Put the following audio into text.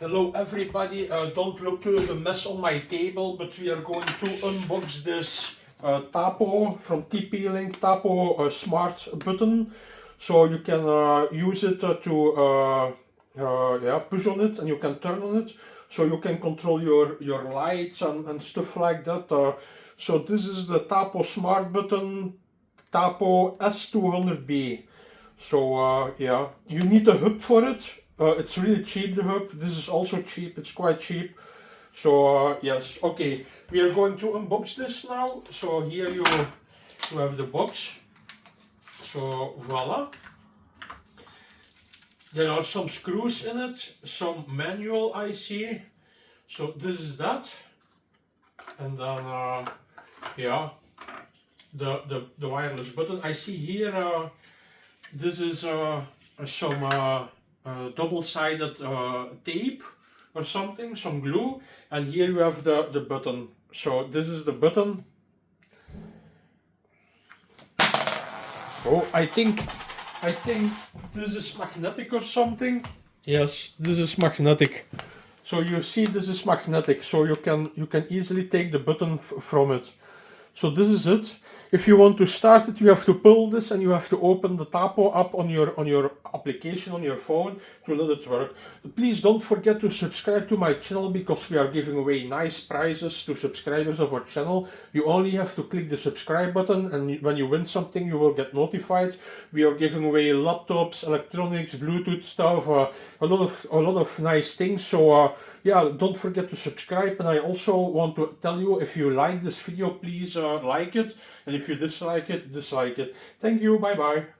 Hello everybody, don't look to the mess on my table, but we are going to unbox this Tapo from TP-Link Tapo smart button. So you can use it to push on it and you can turn on it. So you can control your lights and stuff like that. So this is the Tapo smart button, Tapo S200B. So yeah, you need a hub for it. It's really cheap, the hub. This is also cheap, it's quite cheap. So yes, okay, we are going to unbox this now. So here you have the box. So voila. There are some screws in it, some manual I see. So this is that. And then yeah, the wireless button. I see here this is some double-sided tape or something, some glue, and here you have the button. So this is the button. Oh, I think this is magnetic or something. Yes, this is magnetic. So you see, this is magnetic, so you can easily take the button from it. So this is it. If you want to start it, you have to pull this and you have to open the Tapo app on your application on your phone to let it work. Please don't forget to subscribe to my channel because we are giving away nice prizes to subscribers of our channel. You only have to click the subscribe button, and when you win something you will get notified. We are giving away laptops, electronics, Bluetooth stuff, a lot of nice things. So yeah, don't forget to subscribe. And I also want to tell you, if you like this video, please like it, and if you dislike it, dislike it. Thank you, bye bye.